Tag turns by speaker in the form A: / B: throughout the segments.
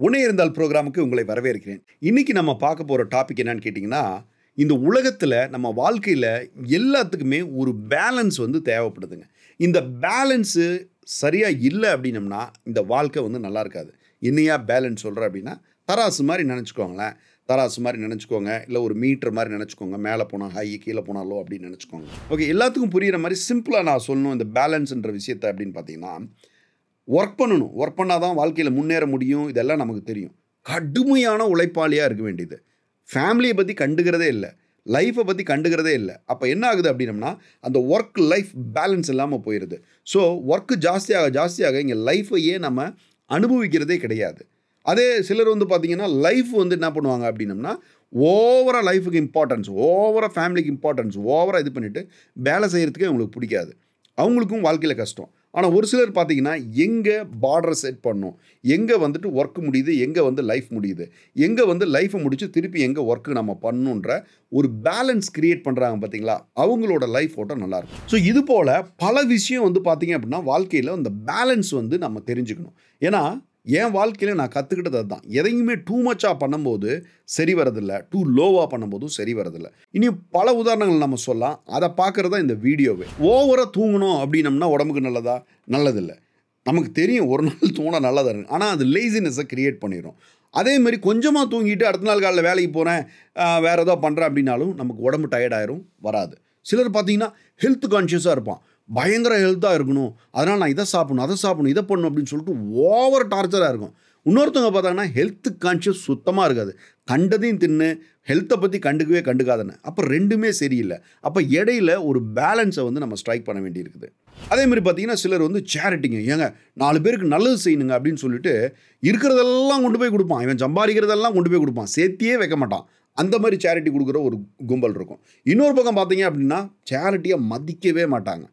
A: உன்னை இருந்தால் ப்ரோக்ராமுக்கு உங்களை வரவேற்கிறேன். இன்னைக்கு நம்ம பார்க்க போகிற டாபிக் என்னன்னு கேட்டிங்கன்னா, இந்த உலகத்தில் நம்ம வாழ்க்கையில் எல்லாத்துக்குமே ஒரு பேலன்ஸ் தேவைப்படுதுங்க. இந்த பேலன்ஸு சரியாக இல்லை அப்படின்னம்னா இந்த வாழ்க்கை நல்லா இருக்காது. என்னையா பேலன்ஸ் சொல்கிறேன் அப்படின்னா, தராசு மாதிரி நினச்சிக்கோங்களேன். தராசு மாதிரி நினச்சிக்கோங்க, இல்லை ஒரு மீட்டர் மாதிரி நினச்சிக்கோங்க. மேலே போனால் ஹை, கீழே போனால் லோ அப்படின்னு நினச்சிக்கோங்க. ஓகே, எல்லாத்துக்கும் புரிகிற மாதிரி சிம்பிளாக நான் சொல்லணும் இந்த பேலன்ஸுன்ற விஷயத்தை அப்படின்னு பார்த்தீங்கன்னா, ஒர்க் பண்ணணும். ஒர்க் பண்ணால் தான் வாழ்க்கையில் முன்னேற முடியும். இதெல்லாம் நமக்கு தெரியும். கடுமையான உழைப்பாளியாக இருக்க வேண்டியது. ஃபேமிலியை பற்றி கண்டுக்கிறதே இல்லை, லைஃப்பை பற்றி கண்டுக்கிறதே இல்லை. அப்போ என்ன ஆகுது அப்படின்னம்னா, அந்த ஒர்க் லைஃப் பேலன்ஸ் இல்லாமல் போயிடுது. ஸோ ஒர்க்கு ஜாஸ்தியாக இங்கே லைஃப்பையே நம்ம அனுபவிக்கிறதே கிடையாது. அதே சிலர் பார்த்தீங்கன்னா லைஃப் என்ன பண்ணுவாங்க அப்படின்னம்னா, ஓவராக லைஃபுக்கு இம்பார்ட்டன்ஸ், ஓவராக ஃபேமிலிக்கு இம்பார்ட்டன்ஸ், ஓவராக இது பண்ணிவிட்டு வேலை செய்கிறதுக்கே அவங்களுக்கு பிடிக்காது. அவங்களுக்கும் வாழ்க்கையில் கஷ்டம். ஆனால் ஒரு சிலர் பார்த்தீங்கன்னா எங்கே பார்டரை செட் பண்ணணும், எங்கே ஒர்க் முடியுது, எங்கே லைஃப் முடியுது, எங்கே லைஃப்பை முடித்து திருப்பி எங்கே ஒர்க்கு நம்ம பண்ணணுன்ற ஒரு பேலன்ஸ் க்ரியேட் பண்ணுறாங்க பார்த்தீங்களா, அவங்களோட லைஃப் ஓட்டம் நல்லாயிருக்கும். ஸோ இது போல் பல விஷயம் பார்த்தீங்க அப்படின்னா வாழ்க்கையில் அந்த பேலன்ஸ் நம்ம தெரிஞ்சுக்கணும். ஏன்னா என் வாழ்க்கையில் நான் கற்றுக்கிட்டது அதுதான். எதையுமே டூ மச்சாக பண்ணும்போது சரி வரதில்லை, டூ லோவாக பண்ணும்போதும் சரி வரதில்லை. இனியும் பல உதாரணங்கள் நம்ம சொல்லலாம். அதை பார்க்குறது தான் இந்த வீடியோவே. ஓவராக தூங்கணும் அப்படின்னம்னா உடம்புக்கு நல்லதா? நல்லதில்லை. நமக்கு தெரியும் ஒரு நாள் தூங்கினா நல்லதாக இருக்குது. ஆனால் அது லேசினஸை க்ரியேட் பண்ணிடும். அதேமாதிரி கொஞ்சமாக தூங்கிட்டு அடுத்த நாள் காலையில் வேலைக்கு போகிறேன், வேறு ஏதோ பண்ணுறேன் அப்படின்னாலும் நமக்கு உடம்பு டயர்டாயிரும், வராது. சிலர் பார்த்தீங்கன்னா ஹெல்த் கான்ஷியஸாக இருப்பான். பயங்கர ஹெல்த்தாக இருக்கணும், அதனால் நான் இதை சாப்பிடணும், அதை சாப்பிடணும், இதை பண்ணணும் அப்படின்னு சொல்லிட்டு ஓவர் டார்ச்சராக இருக்கும். இன்னொருத்தவங்க பார்த்தாங்கன்னா ஹெல்த் கான்ஷியஸ் சுத்தமாக இருக்காது. கண்டதையும் தின்னு ஹெல்த்தை பற்றி கண்டுக்காதுன்னு. அப்போ ரெண்டுமே சரியில்லை. அப்போ இடையில ஒரு பேலன்ஸை நம்ம ஸ்ட்ரைக் பண்ண வேண்டியிருக்குது. அதேமாதிரி பார்த்தீங்கன்னா சிலர் சேரிட்டிங்க, ஏங்க 4 பேருக்கு நல்லது செய்யணுங்க அப்படின்னு சொல்லிட்டு இருக்கிறதெல்லாம் கொண்டு போய் கொடுப்பான். இவன் சம்பாதிக்கிறதெல்லாம் கொண்டு போய் கொடுப்பான், சேர்த்தியே வைக்க மாட்டான். அந்த மாதிரி சேரிட்டி கொடுக்குற ஒரு கும்பல் இருக்கும். இன்னொரு பக்கம் பார்த்தீங்க அப்படின்னா சேரிட்டியை மதிக்கவே மாட்டாங்க.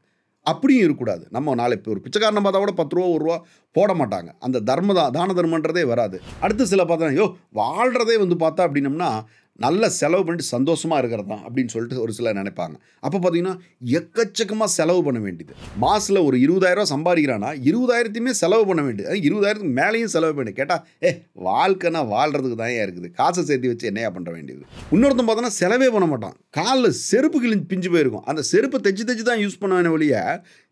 A: அப்படியும் இருக்கக்கூடாது. நம்ம நாளைக்கு ஒரு பிச்சைக்காரனை பார்த்தா கூட 10 ரூபா 1 ரூபா போட மாட்டாங்க. அந்த தான தர்மன்றதே வராது. அடுத்து சில பார்த்தா வாழ்கிறதே பார்த்தா அப்படின்னம்னா நல்ல செலவு பண்ணிட்டு சந்தோஷமாக இருக்கிறது தான் அப்படின்னு சொல்லிட்டு ஒரு சிலர் நினைப்பாங்க. அப்போ பார்த்தீங்கன்னா எக்கச்சக்கமாக செலவு பண்ண வேண்டியது. மாதத்தில் ஒரு 20,000 சம்பாதிக்கிறான்னா 20,000த்தையுமே செலவு பண்ண வேண்டியது. 20,000க்கு மேலேயும் செலவு பண்ணி கேட்டால் வாழ்க்கைனா வாழ்கிறதுக்கு தான் இருக்குது, காசை சேர்த்து வச்சு என்னையா பண்ணுற வேண்டியது. இன்னொருத்தன் பார்த்தோன்னா செலவே பண்ண மாட்டான். காலில் செருப்பு பிஞ்சு போயிருக்கும், அந்த செருப்பை தைச்சு தான் யூஸ் பண்ண வழிய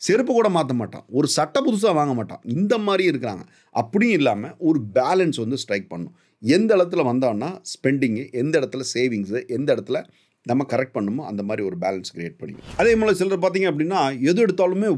A: செருப்பு கூட மாற்ற மாட்டான், ஒரு சட்டை புதுசாக வாங்க மாட்டான். இந்த மாதிரி இருக்கிறாங்க. அப்படியும் இல்லாமல் ஒரு பேலன்ஸ் ஸ்ட்ரைக் பண்ணணும். எந்த இடத்துல வந்தோம்னா ஸ்பெண்டிங்கு, எந்த இடத்துல சேவிங்ஸு, எந்த இடத்துல நம்ம கரெக்ட் பண்ணணுமோ அந்த மாதிரி ஒரு பேலன்ஸ் கிரியேட் பண்ணிக்கும். அதே மாதிரி சிலர் பார்த்தீங்க அப்படின்னா எது எடுத்தாலுமே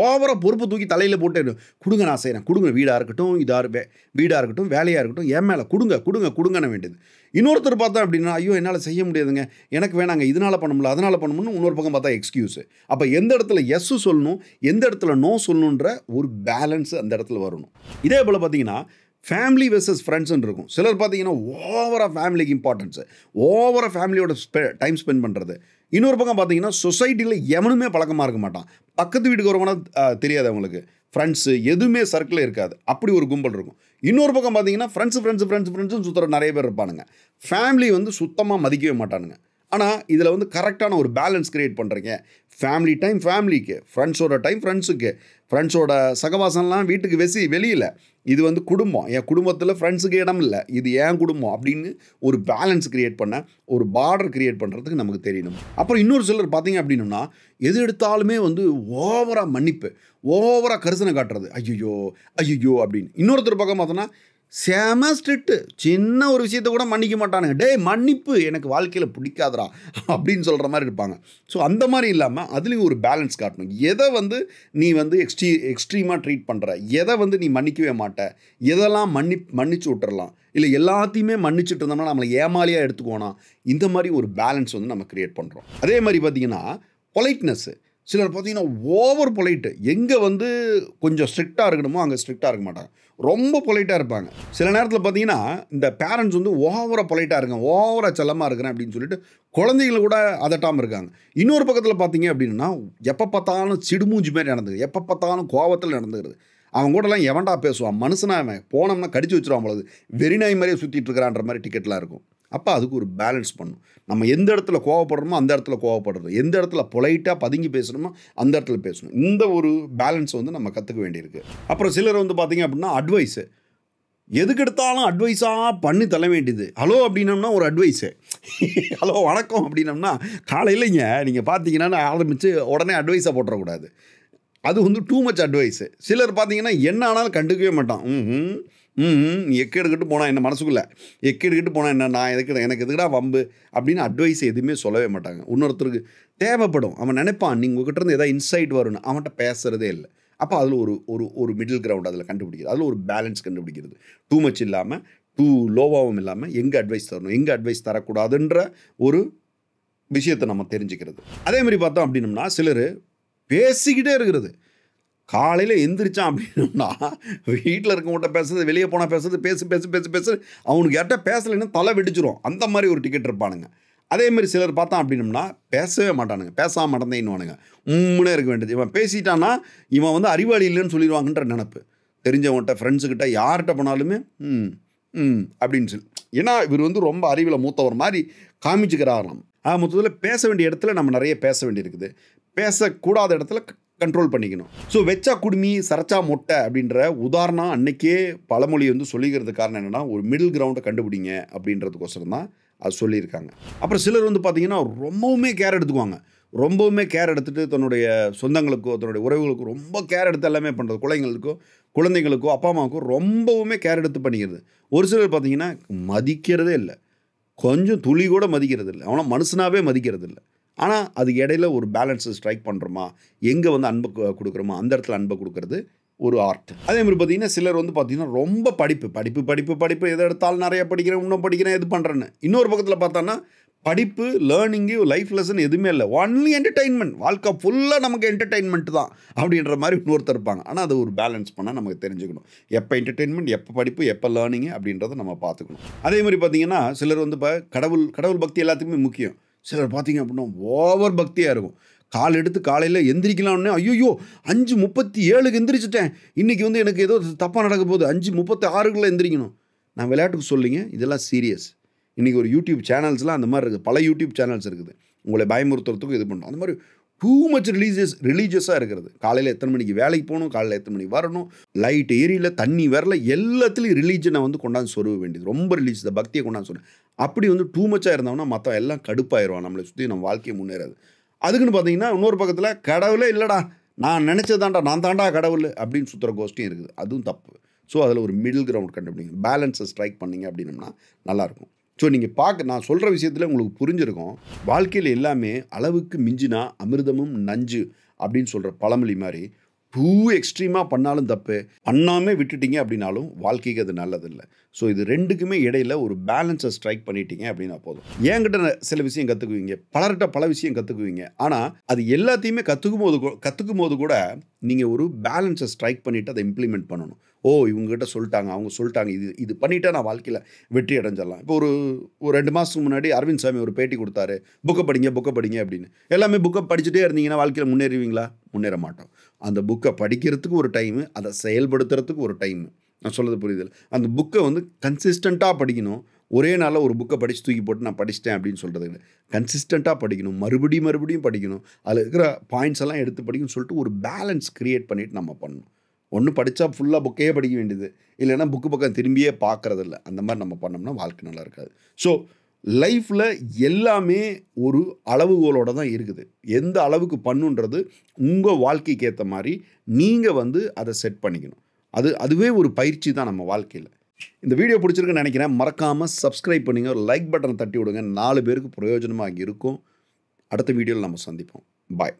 A: ஓவராக பொறுப்பு தூக்கி தலையில் போட்டு கொடுங்க, நான் செய்கிறேன், கொடுங்க, வீடாக இருக்கட்டும், வீடாக இருக்கட்டும், வேலையாக இருக்கட்டும், என் மேலே கொடுங்கன்னு வேண்டியது. இன்னொருத்தர் பார்த்தா அப்படின்னா ஐயோ என்னால் செய்ய முடியாதுங்க, எனக்கு வேணாங்க, இதனால் பண்ண முடியல, அதனால் பண்ண முடியும்னு இன்னொரு பக்கம் பார்த்தா எக்ஸ்கியூஸு. அப்போ எந்த இடத்துல எஸ்ஸு சொல்லணும், எந்த இடத்துல நோ சொல்லணுன்ற ஒரு பேலன்ஸ் அந்த இடத்துல வரணும். இதே போல் பார்த்தீங்கன்னா ஃபேமிலி வெர்சஸ் ஃப்ரெண்ட்ஸ்ன்னு இருக்கும். சிலர் பார்த்தீங்கன்னா ஓவராக ஃபேமிலிக்கு இம்பார்ட்டன்ஸு, ஓவராக ஃபேமிலியோட டைம் ஸ்பெண்ட் பண்ணுறது. இன்னொரு பக்கம் பார்த்தீங்கன்னா சொசைட்டியில் எவனுமே பழக்கமாக இருக்க மாட்டான். பக்கத்து வீட்டுக்கு வரவனா தெரியாது அவங்களுக்கு. ஃப்ரெண்ட்ஸு எதுவுமே சர்க்கிளில் இருக்காது. அப்படி ஒரு கும்பல் இருக்கும். இன்னொரு பக்கம் பார்த்தீங்கன்னா ஃப்ரெண்ட்ஸுன்னு சுற்றுற நிறைய பேர் இருப்பானுங்க. ஃபேமிலி சுத்தமாக மதிக்கவே மாட்டானுங்க. ஆனால் இதில் கரெக்டான ஒரு பேலன்ஸ் க்ரியேட் பண்ணுறீங்க. ஃபேமிலி டைம் ஃபேமிலிக்கு, ஃப்ரெண்ட்ஸோட டைம் ஃப்ரெண்ட்ஸுக்கு, ஃப்ரெண்ட்ஸோட சகவாசம்லாம் வீட்டுக்கு வெளியில். இது குடும்பம், என் குடும்பத்தில் ஃப்ரெண்ட்ஸுக்கு இடம் இல்லை, இது என் குடும்பம் அப்படின்னு ஒரு பேலன்ஸ் க்ரியேட் பண்ண, ஒரு பார்டர் க்ரியேட் பண்ணுறதுக்கு நமக்கு தெரியணும். அப்புறம் இன்னொரு சிலர் பார்த்தீங்க அப்படின்னா எது எடுத்தாலுமே ஓவராக மன்னிப்பு, ஓவராக கரிசனை காட்டுறது, ஐயோ அப்படின்னு. இன்னொருத்தர் பக்கம் பார்த்தோன்னா செம ஸ்ட்ரிக்ட்டு, சின்ன ஒரு விஷயத்த கூட மன்னிக்க மாட்டானுங்க. டே மன்னிப்பு எனக்கு வாழ்க்கையில் பிடிக்காதரா அப்படின்னு சொல்கிற மாதிரி இருப்பாங்க. ஸோ அந்த மாதிரி இல்லாமல் அதுலேயும் ஒரு பேலன்ஸ் காட்டணும். எதை நீ எக்ஸ்ட்ரீமாக ட்ரீட் பண்ணுற, எதை நீ மன்னிக்கவே மாட்ட, எதெல்லாம் மன்னிச்சு விட்டுறலாம், இல்லை எல்லாத்தையுமே மன்னிச்சுட்டு இருந்தோம்னா நம்மளை ஏமாலியாக எடுத்துக்கோனா, இந்த மாதிரி ஒரு பேலன்ஸ் நம்ம க்ரியேட் பண்ணுறோம். அதே மாதிரி பார்த்திங்கன்னா பொலைட்னஸ்ஸு. சிலர் பார்த்தீங்கன்னா ஓவர் பொலைட்டு, எங்கே கொஞ்சம் ஸ்ட்ரிக்டாக இருக்கணுமோ அங்கே ஸ்ட்ரிக்டாக இருக்க மாட்டாங்க, ரொம்ப பொலைட்டாக இருப்பாங்க. சில நேரத்தில் பார்த்தீங்கன்னா இந்த பேரண்ட்ஸ் ஓவராக பொலைட்டாக இருக்காங்க, ஓவராக செல்லமாக இருக்கிறேன் அப்படின்னு சொல்லிட்டு குழந்தைகளை கூட அதட்டாமல் இருக்காங்க. இன்னொரு பக்கத்தில் பார்த்தீங்க அப்படின்னா எப்போ பார்த்தாலும் சிடுமூஞ்சி மாதிரி நடந்துக்குது, எப்போ பார்த்தாலும் கோவத்தில் நடந்துக்கிறது. அவன் கூடலாம் எவன்டா பேசுவான், மனுஷனா அவன் போனோம்னா கடிச்சு வச்சுருவான் பொழுது, வெறிநாய் மாதிரியே சுற்றிட்டு இருக்கிறான்ற மாதிரி டிக்கெட்லாம் இருக்கும். அப்போ அதுக்கு ஒரு பேலன்ஸ் பண்ணணும். நம்ம எந்த இடத்துல கோவப்படுறோமோ அந்த இடத்துல கோவப்படுறது, எந்த இடத்துல பொலைட்டாக பதுங்கி பேசணுமோ அந்த இடத்துல பேசணும். இந்த ஒரு பேலன்ஸ் நம்ம கற்றுக்க வேண்டியிருக்கு. அப்புறம் சிலர் பார்த்தீங்க அப்படின்னா அட்வைஸு, எதுக்கெடுத்தாலும் அட்வைஸாக பண்ணி தள்ள வேண்டியது. ஹலோ அப்படின்னம்னா ஒரு அட்வைஸு, ஹலோ வணக்கம் அப்படின்னம்னா காலையிலைங்க நீங்கள் பார்த்தீங்கன்னா ஆரம்பித்து உடனே அட்வைஸாக போட்டுறக்கூடாது. அது வந்து டூ மச் அட்வைஸு. சிலர் பார்த்தீங்கன்னா என்ன ஆனாலும் கண்டுக்கவே மாட்டான். நீ எக்கு எடுக்கிட்டு போனால் என்ன, மனசுக்குள்ளே எக்கு எடுக்கிட்டு போனால் என்ன, நான் எனக்கு எதுக்குடா வம்பு அப்படின்னு அட்வைஸ் எதுவுமே சொல்லவே மாட்டாங்க. இன்னொருத்தருக்கு தேவைப்படும், அவன் நினைப்பான் நீங்கள் உங்ககிட்ட எதாவது இன்சைட் வரும்னு, அவன்கிட்ட பேசுகிறதே இல்லை. அப்போ அதில் ஒரு ஒரு ஒரு மிடில் கிரவுண்ட் அதில் கண்டுபிடிக்கிறது, அதில் ஒரு பேலன்ஸ் கண்டுபிடிக்கிறது. டூ மச் இல்லாமல் டூ லோவாகவும் இல்லாமல் எங்கே அட்வைஸ் தரணும் எங்கே அட்வைஸ் தரக்கூடாதுன்ற ஒரு விஷயத்தை நம்ம தெரிஞ்சுக்கிறது. அதே மாதிரி பார்த்தோம் அப்படின்னம்னா சிலர் பேசிக்கிட்டே இருக்கிறது. காலையில் எந்திரிச்சான் அப்படின்னா வீட்டில் இருக்கவங்கள்ட்ட பேசுறது, வெளியே போனால் பேசுறது, பேசு பேசு பேசு பேசு, அவனுக்கு யார்கிட்ட பேசலைன்னா தலை வெடிச்சிரும். அந்த மாதிரி ஒரு டிக்கெட் இருப்பானுங்க. அதேமாதிரி சிலர் பார்த்தான் அப்படின்னம்னா பேசவே மாட்டானுங்க, பேசாமல் மறந்தேன்னுவானுங்க, உம்முன்னே இருக்க வேண்டியது. இவன் பேசிட்டான்னா இவன் வந்து அறிவாளி இல்லைன்னு சொல்லிடுவாங்கன்ற நினப்பு. தெரிஞ்சவன்கிட்ட ஃப்ரெண்ட்ஸுக்கிட்ட யார்கிட்ட போனாலுமே அப்படின்னு சொல்லி, ஏன்னா இவர் வந்து ரொம்ப அறிவில் மூத்தவர் மாதிரி காமிச்சுக்கிறாராம். மொத்தத்தில் பேச வேண்டிய இடத்துல நம்ம நிறைய பேச வேண்டியிருக்குது, பேசக்கூடாத இடத்துல கண்ட்ரோல் பண்ணிக்கணும். ஸோ வெச்சா குடுமி சரச்சா மொட்டை அப்படின்ற உதாரணம் அன்னைக்கே பழமொழி வந்து சொல்லிக்கிறது காரணம் என்னென்னா, ஒரு மிடில் கிரவுண்டை கண்டுபிடிங்க அப்படின்றதுக்கோசரம் தான் அது சொல்லியிருக்காங்க. அப்புறம் சிலர் வந்து பார்த்திங்கன்னா ரொம்பவுமே கேர் எடுத்துக்குவாங்க. ரொம்பவுமே கேர் எடுத்துகிட்டு தன்னுடைய சொந்தங்களுக்கோ தன்னுடைய உறவுகளுக்கோ ரொம்ப கேர் எடுத்து எல்லாமே பண்ணுறது. குழந்தைங்களுக்கோ அப்பா அம்மாவுக்கோ ரொம்பவுமே கேர் எடுத்து பண்ணிக்கிறது. ஒரு சிலர் பார்த்திங்கன்னா மதிக்கிறதே இல்லை, கொஞ்சம் துளி கூட மதிக்கிறது இல்லை, அவனை மனுஷனாகவே மதிக்கிறது இல்லை. ஆனால் அதுக்கு இடையில ஒரு பேலன்ஸை ஸ்ட்ரைக் பண்ணுறோமா, எங்கே வந்து அன்பை கொடுக்குறோமா அந்த இடத்துல அன்பை கொடுக்குறது ஒரு ஆர்ட். அதே மாதிரி பார்த்திங்கன்னா சிலர் வந்து பார்த்திங்கன்னா ரொம்ப படிப்பு எதை எடுத்தாலும் நிறைய படிக்கிறேன், இன்னும் படிக்கிறேன், எது பண்ணுறேன்னு. இன்னொரு பக்கத்தில் பார்த்தோன்னா படிப்பு, லேர்னிங்கு, லைஃப் லெசன் எதுவுமே இல்லை, ஒன்லி என்டர்டெயின்மெண்ட், வாழ்க்கை ஃபுல்லாக நமக்கு என்டர்டெயின்மெண்ட் தான் அப்படின்ற மாதிரி இன்னொருத்தர் இருப்பாங்க. ஆனால் அது ஒரு பேலன்ஸ் பண்ணால் நமக்கு தெரிஞ்சுக்கணும், எப்போ என்டர்டெயின்மெண்ட், எப்போ படிப்பு, எப்போ லேர்னிங்கு அப்படின்றத நம்ம பார்த்துக்கணும். அதே மாதிரி பார்த்திங்கன்னா சிலர் வந்து இப்போ கடவுள் பக்தி எல்லாத்துக்குமே முக்கியம். சிலர் பார்த்திங்க அப்படின்னா ஓவர் பக்தியாக இருக்கும். கால் எடுத்து காலையில் எந்திரிக்கலாம்னே ஐயோ 5:37 எந்திரிச்சிட்டேன், இன்றைக்கி வந்து எனக்கு ஏதோ தப்பாக நடக்க போகுது, 5:36 எந்திரிக்கணும். நான் விளையாட்டுக்கு சொல்லிங்க, இதெல்லாம் சீரியஸ். இன்றைக்கி ஒரு யூடியூப் சேனல்ஸ்லாம் அந்த மாதிரி இருக்குது, பல யூடியூப் சேனல்ஸ் இருக்குது, உங்களை பயமுறுத்துறதுக்கும் இது பண்ணுறோம். அந்த மாதிரி டூ மச் ரிலீஜியஸாக இருக்கிறது. காலையில் எத்தனை மணிக்கு வேலைக்கு போகணும், காலையில் எத்தனை மணிக்கு வரணும், லைட் ஏரியல, தண்ணி வரல, எல்லாத்துலேயும் ரிலீஜனை வந்து கொண்டாந்து சொருக வேண்டியது. ரொம்ப ரிலீஜியஸ் பக்தியை கொண்டாந்து சொல்லுவேன். அப்படி வந்து டூ மச்சாக இருந்தோம்னா மற்ற எல்லாம் கடுப்பாயிருவான், நம்மளை சுற்றி நம்ம வாழ்க்கையை முன்னேறாது. அதுக்குன்னு பார்த்தீங்கன்னா இன்னொரு பக்கத்தில் கடவுளே இல்லைடா, நான் நினச்சதாண்டா, நான் தாண்டா கடவுள் அப்படின்னு சுற்றுற கோஷ்டியும் இருக்குது. அதுவும் தப்பு. ஸோ அதில் ஒரு மிடில் கிரவுண்ட் கண்டுபிடிங்க, பேலன்ஸை ஸ்ட்ரைக் பண்ணிங்க அப்படின்னம்னா நல்லாயிருக்கும். ஸோ நீங்கள் நான் சொல்கிற விஷயத்தில் உங்களுக்கு புரிஞ்சிருக்கும். வாழ்க்கையில் எல்லாமே அளவுக்கு மிஞ்சினா அமிர்தமும் நஞ்சு அப்படின்னு சொல்கிற பழமொழி மாதிரி டூ எக்ஸ்ட்ரீமாக பண்ணாலும் தப்பு, பண்ணாமல் விட்டுட்டீங்க அப்படின்னாலும் வாழ்க்கைக்கு அது நல்லதில்லை. ஸோ இது ரெண்டுக்குமே இடையில் ஒரு பேலன்ஸை ஸ்ட்ரைக் பண்ணிட்டீங்க அப்படின்னா போதும். என்கிட்ட சில விஷயம் கற்றுக்குவீங்க, பலர்கிட்ட பல விஷயம் கற்றுக்குவீங்க. ஆனால் அது எல்லாத்தையுமே கற்றுக்கும் போது கூட நீங்கள் ஒரு பேலன்ஸை ஸ்ட்ரைக் பண்ணிவிட்டு அதை இம்ப்ளிமெண்ட் பண்ணணும். இவங்ககிட்ட சொல்லிட்டாங்க, அவங்க சொல்லிட்டாங்க, இது பண்ணிட்டா நான் வாழ்க்கையில் வெற்றி அடைஞ்சிடலாம். இப்போ ஒரு 2 மாதத்துக்கு முன்னாடி அரவிந்த் சாமி ஒரு பேட்டி கொடுத்தாரு, புக்கை படிங்க அப்படின்னு. எல்லாமே புக்கை படிச்சுட்டே இருந்தீங்கன்னா வாழ்க்கையில் முன்னேறுவீங்களா? முன்னேற மாட்டோம். அந்த புக்கை படிக்கிறதுக்கு ஒரு டைமு, அதை செயல்படுத்துறதுக்கு ஒரு டைமு. நான் சொல்கிறது புரியுது. அந்த புக்கை வந்து கன்சிஸ்டண்ட்டாக படிக்கணும். ஒரே நாளில் ஒரு புக்கை படித்து தூக்கி போட்டு நான் படிச்சிட்டேன் அப்படின்னு சொல்கிறது இல்லை. கன்சிஸ்டண்ட்டாக படிக்கணும், மறுபடியும் படிக்கணும், அதில் இருக்கிற பாயிண்ட்ஸ் எல்லாம் எடுத்து படிக்கணும்னு சொல்லிட்டு ஒரு பேலன்ஸ் க்ரியேட் பண்ணிவிட்டு நம்ம பண்ணணும். ஒன்று படித்தா ஃபுல்லாக புக்கையே படிக்க வேண்டியது, இல்லைன்னா புக்கு பக்கம் திரும்பியே பார்க்குறதில்ல. அந்த மாதிரி நம்ம பண்ணோம்னா வாழ்க்கை நல்லா இருக்காது. ஸோ லைஃப்பில் எல்லாமே ஒரு அளவுகோலோடு தான் இருக்குது. எந்த அளவுக்கு பண்ணுன்றது உங்கள் வாழ்க்கைக்கு ஏற்ற மாதிரி நீங்கள் வந்து அதை செட் பண்ணிக்கணும். அதுவே ஒரு பயிற்சி தான் நம்ம வாழ்க்கையில். இந்த வீடியோ பிடிச்சிருக்குன்னு நினைக்கிறேன். மறக்காமல் சப்ஸ்கிரைப் பண்ணுங்கள், ஒரு லைக் பட்டனை தட்டி விடுங்க. 4 பேருக்கு பிரயோஜனமாக இருக்கும். அடுத்த வீடியோவில் நம்ம சந்திப்போம். பாய்.